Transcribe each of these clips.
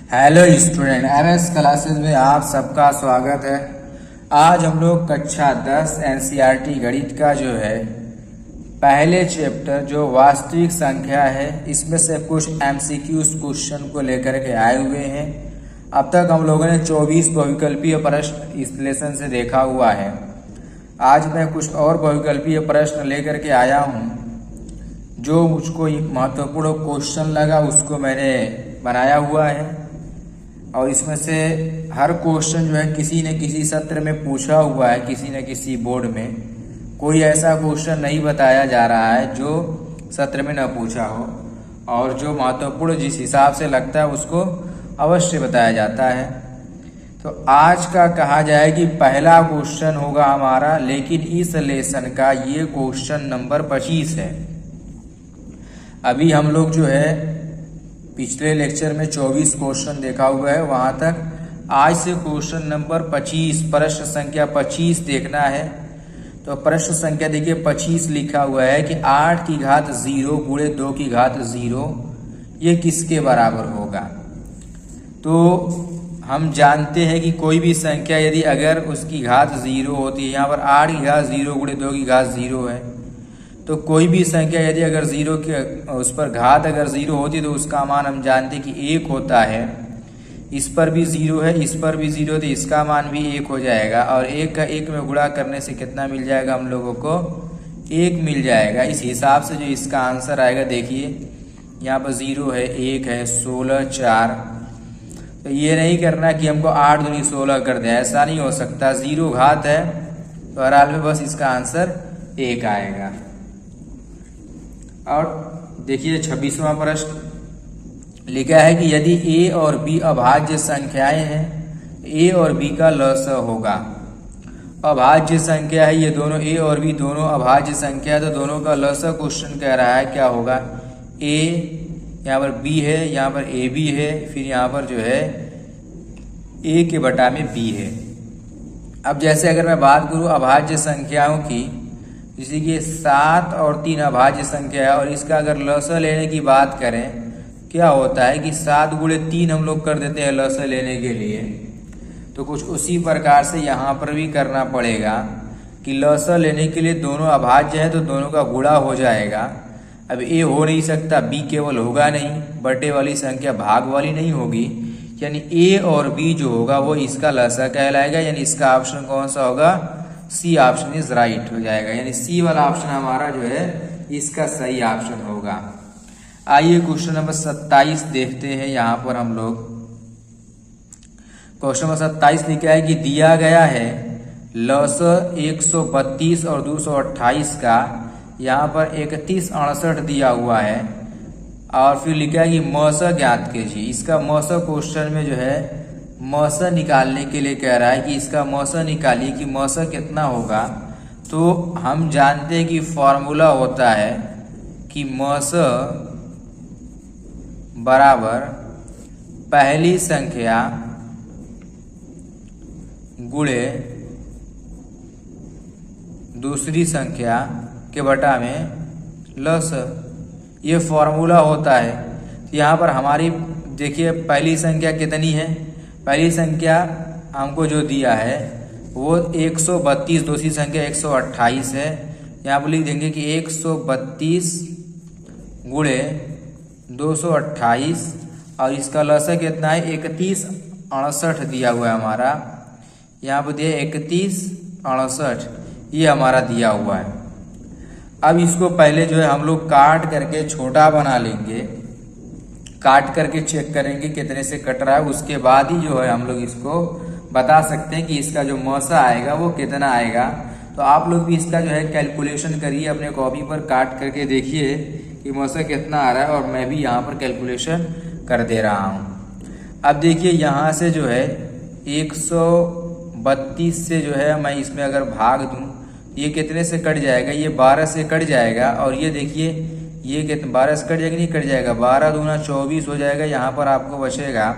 Hello student, MS classes में आप सबका स्वागत है। आज हम लोग कक्षा 10 एनसीईआरटी गणित का जो है पहले चैप्टर जो वास्तविक संख्या है, इसमें से कुछ एमसीक्यूज क्वेश्चन को लेकर के आए हुए हैं। अब तक हम लोगों ने 24 बहुविकल्पीय प्रश्न इस लेसन से देखा हुआ है। आज मैं कुछ और बहुविकल्पीय प्रश्न लेकर के आया हूँ। जो मुझको महत्वपूर्ण क्वेश्चन लगा उसको मैंने बनाया हुआ है, और इसमें से हर क्वेश्चन जो है किसी न किसी सत्र में पूछा हुआ है, किसी न किसी बोर्ड में। कोई ऐसा क्वेश्चन नहीं बताया जा रहा है जो सत्र में न पूछा हो, और जो महत्वपूर्ण जिस हिसाब से लगता है उसको अवश्य बताया जाता है। तो आज का कहा जाए कि पहला क्वेश्चन होगा हमारा, लेकिन इस लेसन का ये क्वेश्चन नंबर 25 है। अभी हम लोग जो है पिछले लेक्चर में 24 क्वेश्चन देखा हुआ है, वहां तक आज से क्वेश्चन नंबर 25 प्रश्न संख्या 25 देखना है। तो प्रश्न संख्या देखिए 25 लिखा हुआ है कि 8 की घात 0 गुणे 2 की घात 0 ये किसके बराबर होगा। तो हम जानते हैं कि कोई भी संख्या यदि अगर उसकी घात 0 होती है, यहाँ पर 8 की घात 0 गुणे 2 की घात 0 है, तो कोई भी संख्या यदि अगर 0 के उस पर घात अगर 0 होती तो उसका मान हम जानते कि 1 होता है। इस पर भी 0 है, इस पर भी 0, तो इसका मान भी 1 हो जाएगा। और 1 का 1 में गुणा करने से कितना मिल जाएगा हम लोगों को? 1 मिल जाएगा। इस हिसाब से जो इसका आंसर आएगा, देखिए यहाँ पर 0 है, 1 है, 16, 4। तो ये नहीं करना कि हमको 8 दूनी 16 कर दे, ऐसा नहीं हो सकता। 0 घात है तो हर हाल में बस इसका आंसर 1 आएगा। और देखिए 26वां प्रश्न लिखा है कि यदि a और b अभाज्य संख्याएं हैं, a और b का लसाअ होगा। अभाज्य संख्या है ये दोनों, a और b दोनों अभाज्य संख्या है, तो दोनों का लसाअ क्वेश्चन कह रहा है क्या होगा। a यहाँ पर b है, यहाँ पर a b है, फिर यहाँ पर जो है a के बटा में b है। अब जैसे अगर मैं बात करूँ अभाज्य संख्याओं की, जैसे कि 7 और 3 अभाज्य संख्या है, और इसका अगर लसाअ लेने की बात करें, क्या होता है कि 7 गुणे 3 हम लोग कर देते हैं लसाअ लेने के लिए। तो कुछ उसी प्रकार से यहाँ पर भी करना पड़ेगा कि लसाअ लेने के लिए दोनों अभाज्य है तो दोनों का गुणा हो जाएगा। अब ए हो नहीं सकता, बी केवल होगा नहीं, बटे वाली संख्या भाग वाली नहीं होगी, यानी ए और बी जो होगा वो इसका लसाअ कहलाएगा। यानी इसका ऑप्शन कौन सा होगा? सी ऑप्शन इज राइट हो जाएगा। यानी सी वाला ऑप्शन हमारा जो है इसका सही ऑप्शन होगा। आइए क्वेश्चन नंबर 27 देखते हैं। यहाँ पर हम लोग क्वेश्चन नंबर 27 लिखा है कि दिया गया है लसाअ 132 और 228 का, यहाँ पर 3168 दिया हुआ है, और फिर लिखा है कि मसाअ ज्ञात कीजिए। इसका मसाअ क्वेश्चन में जो है मसाअ निकालने के लिए कह रहा है कि इसका मसाअ निकालिए कि मसाअ कितना होगा। तो हम जानते हैं कि फॉर्मूला होता है कि मसाअ बराबर पहली संख्या गुणे दूसरी संख्या के बटा में लसाअ, ये फॉर्मूला होता है। तो यहाँ पर हमारी देखिए पहली संख्या कितनी है, पहली संख्या हमको जो दिया है वो 132, दूसरी संख्या 128 है। यहाँ पर लिख देंगे कि 132 गुणे 228, और इसका लसाअ कितना है 3168 दिया हुआ है हमारा। यहाँ पर दिया 3168, ये हमारा दिया हुआ है। अब इसको पहले जो है हम लोग काट करके छोटा बना लेंगे, काट करके चेक करेंगे कितने से कट रहा है, उसके बाद ही जो है हम लोग इसको बता सकते हैं कि इसका जो मसाअ आएगा वो कितना आएगा। तो आप लोग भी इसका जो है कैलकुलेशन करिए, अपने कॉपी पर काट करके देखिए कि मसाअ कितना आ रहा है, और मैं भी यहाँ पर कैलकुलेशन कर दे रहा हूँ। अब देखिए यहाँ से जो है 132 से जो है मैं इसमें अगर भाग दूँ, ये कितने से कट जाएगा? ये 12 से कट जाएगा। और ये देखिए ये कितना 12 से कट जाएगा, नहीं कट जाएगा, 12 दूना 24 हो जाएगा। यहाँ पर आपको बचेगा,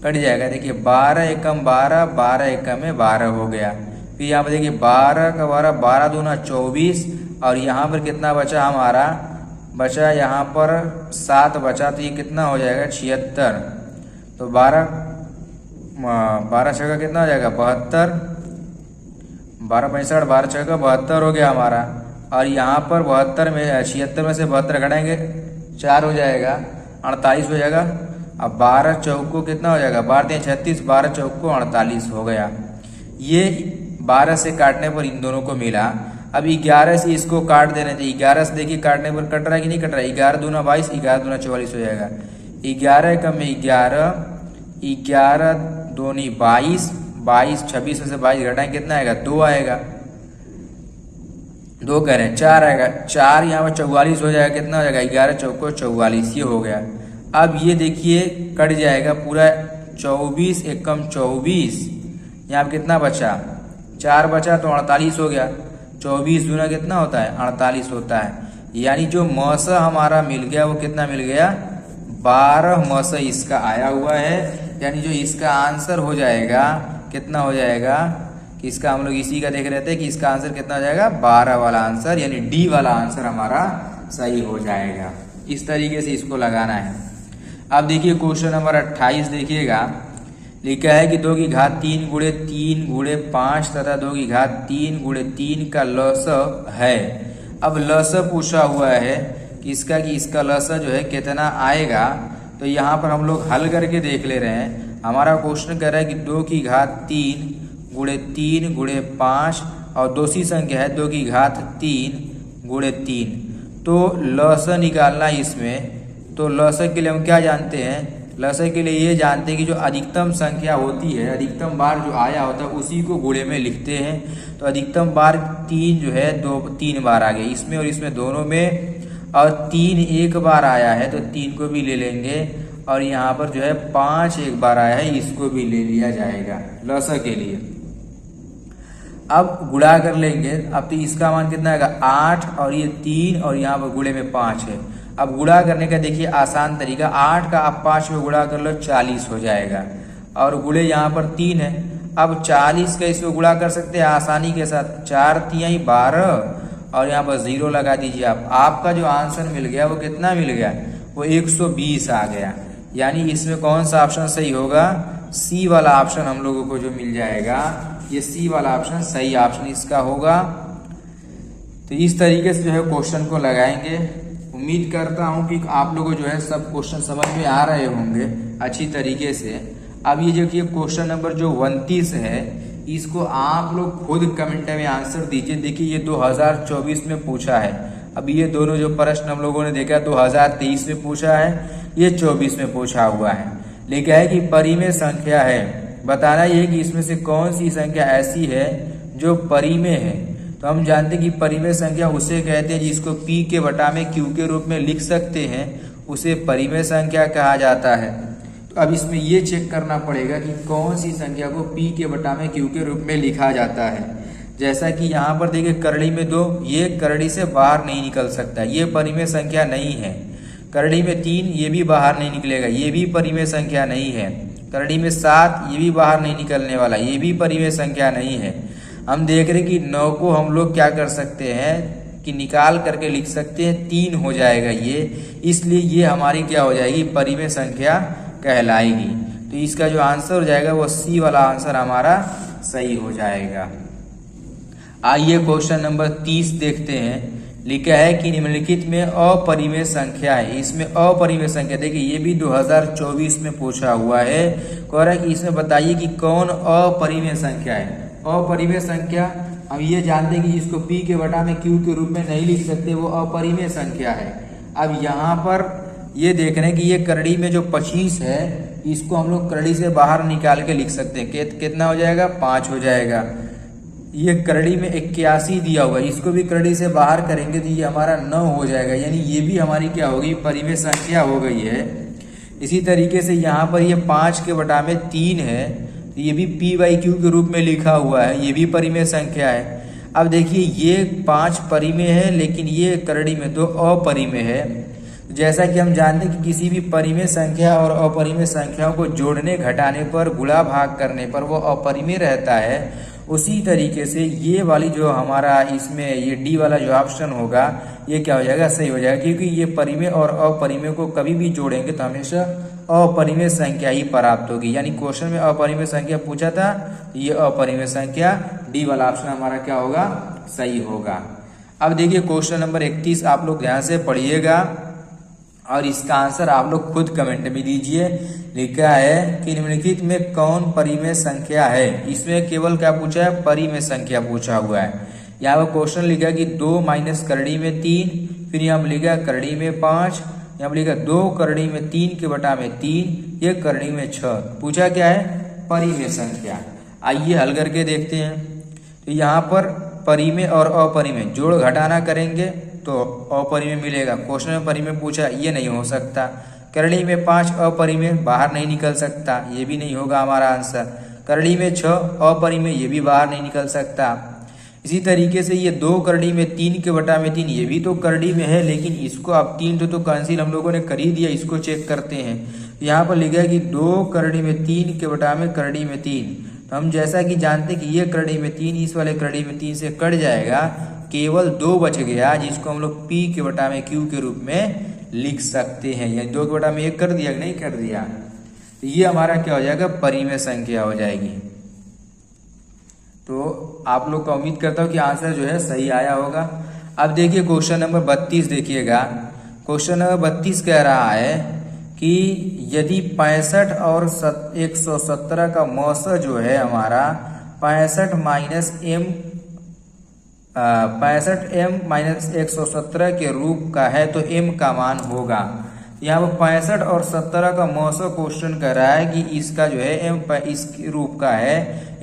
कट जाएगा, देखिए 12 एकम 12, 12 एकम में 12 हो गया। फिर यहाँ पर देखिए 12 का 12, 12 दूना 24, और यहाँ पर कितना बचा हमारा? बचा यहाँ पर 7 बचा, तो ये कितना हो जाएगा? 76। तो 12 छक्का कितना हो जाएगा 72, 12 65, 12 छक्का 72 हो गया हमारा। और यहाँ पर 76 में से 72 घटाएंगे 4 हो जाएगा 48 हो जाएगा। अब 12 चौको कितना हो जाएगा 12 3 36, 12 चौको 48 हो गया। ये 12 से काटने पर इन दोनों को मिला। अब 11 से इसको काट देना चाहिए। 11 से देखिए काटने पर कट रहा है कि नहीं कट रहा है। 11 दूना 22, 11 दूना 44 हो जाएगा। 11 कम में 11, 11 दूनी 22, 22 26 में से 22 घटाएं कितना आएगा 2 आएगा। 2 कह रहे हैं 4 आएगा। 4 यहाँ पर 44 हो जाएगा। कितना हो जाएगा 11 चौको 44, ये हो गया। अब ये देखिए कट जाएगा पूरा 24 एकम 24। यहाँ पर कितना बचा 4 बचा तो 48 हो गया। 24 दूना कितना होता है 48 होता है। यानी जो मौसा हमारा मिल गया वो कितना मिल गया 12 मौसा इसका आया हुआ है। यानी जो इसका आंसर हो जाएगा कितना हो जाएगा कि इसका हम लोग इसी का देख रहे थे कि इसका आंसर कितना हो जाएगा 12 वाला आंसर, यानी डी वाला आंसर हमारा सही हो जाएगा। इस तरीके से इसको लगाना है। अब देखिए क्वेश्चन नंबर 28 देखिएगा। लिखा है कि 2 की घात 3 गुणे 3 गुणे 5 तथा 2 की घात 3 गुणे 3 का लसाअ है। अब लसाअ पूछा हुआ है कि इसका लसाअ जो है कितना आएगा। तो यहाँ पर हम लोग हल करके देख ले रहे हैं। हमारा क्वेश्चन कह रहा है कि 2 की घात 3 गुणे 3 गुणे 5 और दूसरी संख्या है 2 की घात 3 गुणे 3। तो लसाअ निकालना है इसमें। तो लसाअ के लिए हम क्या जानते हैं, लसाअ के लिए ये जानते हैं कि जो अधिकतम संख्या होती है, अधिकतम बार जो आया होता है उसी को गुणे में लिखते हैं। तो अधिकतम बार 3 जो है 3 बार आ गया इसमें और इसमें दोनों में, और 3 एक बार आया है तो 3 को भी ले लेंगे। और यहाँ पर जो है 5 एक बार आया है, इसको भी ले लिया जाएगा लसाअ के लिए। अब गुणा कर लेंगे। अब तो इसका मान कितना आएगा 8 और ये 3 और यहाँ पर गुणे में 5 है। अब गुणा करने का देखिए आसान तरीका, 8 का आप 5 में गुणा कर लो 40 हो जाएगा। और गुणे यहाँ पर 3 है। अब 40 का इसको गुणा कर सकते हैं आसानी के साथ, 4 3 12 और यहाँ पर 0 लगा दीजिए आप। आपका जो आंसर मिल गया वो कितना मिल गया, वो 120 आ गया। यानी इसमें कौन सा ऑप्शन सही होगा, सी वाला ऑप्शन हम लोगों को जो मिल जाएगा, ये सी वाला ऑप्शन सही ऑप्शन इसका होगा। तो इस तरीके से जो है क्वेश्चन को लगाएंगे। उम्मीद करता हूं कि आप लोगों को जो है सब क्वेश्चन समझ में आ रहे होंगे अच्छी तरीके से। अब ये देखिए क्वेश्चन नंबर जो 29 है, इसको आप लोग खुद कमेंट में आंसर दीजिए। देखिए ये 2024 में पूछा है। अब ये दोनों जो प्रश्न हम लोगों ने देखा 2023 में पूछा है, ये 24 में पूछा हुआ है। लिखा है कि परिमेय संख्या है, बताना ये कि इसमें से कौन सी संख्या ऐसी है जो परिमेय है। तो हम जानते हैं कि परिमेय संख्या उसे कहते हैं जिसको p के बटा में q के रूप में लिख सकते हैं, उसे परिमेय संख्या कहा जाता है। तो अब इसमें ये चेक करना पड़ेगा कि कौन सी संख्या को p के बटा में q के रूप में लिखा जाता है। जैसा कि यहाँ पर देखिए करड़ी में 2, ये करड़ी से बाहर नहीं निकल सकता, ये परिमेय संख्या नहीं है। करड़ी में 3, ये भी बाहर नहीं निकलेगा, ये भी परिमेय संख्या नहीं है। करड़ी में 7, ये भी बाहर नहीं निकलने वाला, ये भी परिमेय संख्या नहीं है। हम देख रहे हैं कि 9 को हम लोग क्या कर सकते हैं कि निकाल करके लिख सकते हैं, 3 हो जाएगा ये, इसलिए ये हमारी क्या हो जाएगी, परिमेय संख्या कहलाएगी। तो इसका जो आंसर हो जाएगा वो सी वाला आंसर हमारा सही हो जाएगा। आइए क्वेश्चन नंबर 30 देखते हैं। लिखा है कि निम्नलिखित में अपरिमेय संख्या है। इसमें अपरिमेय संख्या देखिए ये भी 2024 में पूछा हुआ है। कह रहा है कि इसमें बताइए कि कौन अपरिमेय संख्या है। अपरिमेय संख्या हम ये जानते हैं कि जिसको p के बटा में q के रूप में नहीं लिख सकते वो अपरिमेय संख्या है। अब यहाँ पर ये देख रहे हैं कि ये करड़ी में जो 25 है इसको हम लोग करड़ी से बाहर निकाल के लिख सकते हैं। कितना हो जाएगा 5 हो जाएगा। ये करड़ी में 81 दिया हुआ है, इसको भी करड़ी से बाहर करेंगे तो ये हमारा 9 हो जाएगा। यानी ये भी हमारी क्या होगी, परिमेय संख्या हो गई है। इसी तरीके से यहाँ पर ये 5 के बटा में 3 है, ये भी p/q के रूप में लिखा हुआ है, ये भी परिमेय संख्या है। अब देखिए ये 5 परिमेय है लेकिन ये करड़ी में 2 अपरिमेय है। जैसा कि हम जानते हैं कि किसी भी परिमेय संख्या और अपरिमेय संख्याओं को जोड़ने घटाने पर गुणा भाग करने पर वो अपरिमेय रहता है, उसी तरीके से ये वाली जो हमारा इसमें ये डी वाला जो ऑप्शन होगा ये क्या हो जाएगा, सही हो जाएगा। क्योंकि ये परिमेय और अपरिमेय को कभी भी जोड़ेंगे तो हमेशा अपरिमेय संख्या ही प्राप्त होगी। यानी क्वेश्चन में अपरिमेय संख्या पूछा था, ये अपरिमेय संख्या डी वाला ऑप्शन हमारा क्या होगा, सही होगा। अब देखिए क्वेश्चन नंबर 31 आप लोग ध्यान से पढ़िएगा और इसका आंसर आप लोग खुद कमेंट में दीजिए। लिखा है कि निम्नलिखित में कौन परिमेय संख्या है। इसमें केवल क्या पूछा है, परिमेय संख्या पूछा हुआ है। यहाँ पर क्वेश्चन लिखा कि 2 माइनस करड़ी में 3, फिर यहाँ पर लिखा करड़ी में 5, यहाँ पर लिखा 2 करड़ी में 3 के बटा में 3, ये करड़ी में 6। पूछा क्या है, परिमेय संख्या। आइए हल करके देखते हैं। तो यहाँ पर परिमेय और अपरिमेय जोड़ घटाना करेंगे तो अपरिमेय मिलेगा। क्वेश्चन में परिमेय पूछा, ये नहीं हो सकता। करड़ी में 5 अपरिमेय, बाहर नहीं निकल सकता, ये भी नहीं होगा हमारा आंसर। करड़ी में 6 अपरिमेय, ये भी बाहर नहीं निकल सकता। इसी तरीके से ये 2 करड़ी में 3 के बटा में 3, ये भी तो करड़ी में है, लेकिन इसको अब 3 तो कैंसिल हम लोगों ने कर ही दिया। इसको चेक करते हैं। यहाँ पर लिखा है कि 2 करड़ी में 3 के बटा में करड़ी में 3। तो हम जैसा कि जानते हैं कि ये करड़ी में 3 इस वाले करड़ी में 3 से कट जाएगा, केवल 2 बच गया, जिसको हम लोग p के बटा में q के रूप में लिख सकते हैं। यानी 2 के बटा में 1 कर दिया कि नहीं कर दिया, तो ये हमारा क्या हो जाएगा, परिमेय संख्या हो जाएगी। तो आप लोग का उम्मीद करता हूँ कि आंसर जो है सही आया होगा। अब देखिए क्वेश्चन नंबर 32 देखिएगा। क्वेश्चन नंबर 32 कह रहा है कि यदि 65 और 117 का मौसा जो है हमारा 65 m माइनस 117 के रूप का है तो m का मान होगा। यहाँ पर 65 और 17 का मौसा क्वेश्चन कर रहा है कि इसका जो है m इस रूप का है,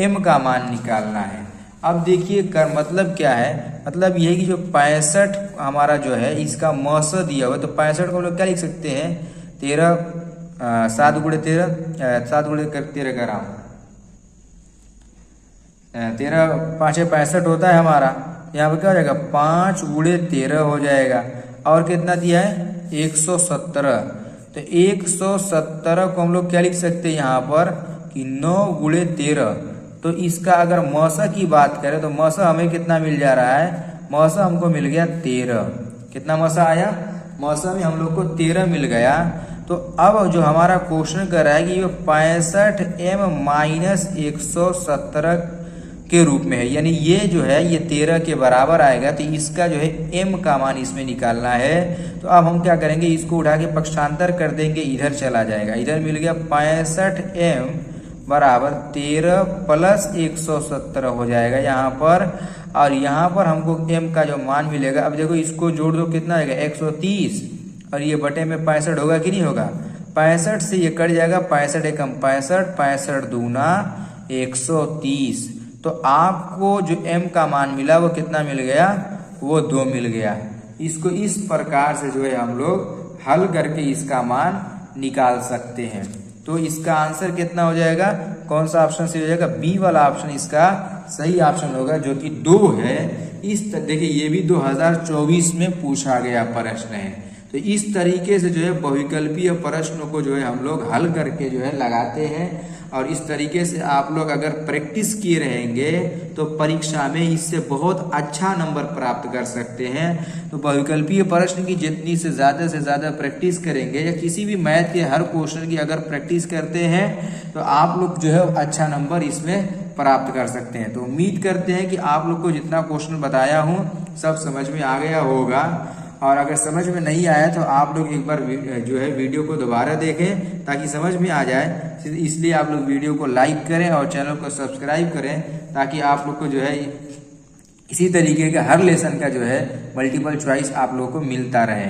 m का मान निकालना है। अब देखिए कर मतलब क्या है, मतलब ये है कि जो 65 हमारा जो है इसका मौसा दिया हुआ, तो 65 को हम लोग क्या लिख सकते हैं, 13 7 गुणे 13 7 गुणे 13 कर रहा हूँ, 13 5 65 होता है हमारा। यहाँ पर क्या हो जाएगा, 5 गुणे 13 हो जाएगा। और कितना दिया है, 117। तो 117 को हम लोग क्या लिख सकते हैं यहाँ पर कि 9 गुणे 13। तो इसका अगर मौसा की बात करें तो मौसा हमें कितना मिल जा रहा है, मौसा हमको मिल गया 13। कितना मौसा आया, मौसा में हम लोग को 13 मिल गया। तो अब जो हमारा क्वेश्चन कर रहा है कि ये 65 m माइनस 117 के रूप में है, यानी ये जो है ये 13 के बराबर आएगा। तो इसका जो है m का मान इसमें निकालना है। तो अब हम क्या करेंगे, इसको उठा के पक्षांतर कर देंगे, इधर चला जाएगा। इधर मिल गया 65 m बराबर 13 प्लस 117 हो जाएगा यहाँ पर। और यहाँ पर हमको m का जो मान मिलेगा, अब देखो इसको जोड़ दो, कितना आएगा 130, और ये बटे में 65 होगा कि नहीं होगा, 65 से ये कट जाएगा, 65 एकम 65, 65 दूना 130। तो आपको जो m का मान मिला वो कितना मिल गया, वो 2 मिल गया। इसको इस प्रकार से जो है हम लोग हल करके इसका मान निकाल सकते हैं। तो इसका आंसर कितना हो जाएगा, कौन सा ऑप्शन से हो जाएगा, बी वाला ऑप्शन इसका सही ऑप्शन होगा, जो कि 2 है। देखिए ये भी 2024 में पूछा गया प्रश्न है। तो इस तरीके से जो है बहुविकल्पीय प्रश्नों को जो है हम लोग हल करके जो है लगाते हैं। और इस तरीके से आप लोग अगर प्रैक्टिस किए रहेंगे तो परीक्षा में इससे बहुत अच्छा नंबर प्राप्त कर सकते हैं। तो बहुविकल्पीय प्रश्न की जितनी से ज़्यादा प्रैक्टिस करेंगे, या किसी भी मैथ के हर क्वेश्चन की अगर प्रैक्टिस करते हैं तो आप लोग जो है अच्छा नंबर इसमें प्राप्त कर सकते हैं। तो उम्मीद करते हैं कि आप लोग को जितना क्वेश्चन बताया हूँ सब समझ में आ गया होगा। और अगर समझ में नहीं आया तो आप लोग एक बार जो है वीडियो को दोबारा देखें ताकि समझ में आ जाए। इसलिए आप लोग वीडियो को लाइक करें और चैनल को सब्सक्राइब करें, ताकि आप लोग को जो है इसी तरीके का हर लेसन का जो है मल्टीपल चॉइस आप लोग को मिलता रहे।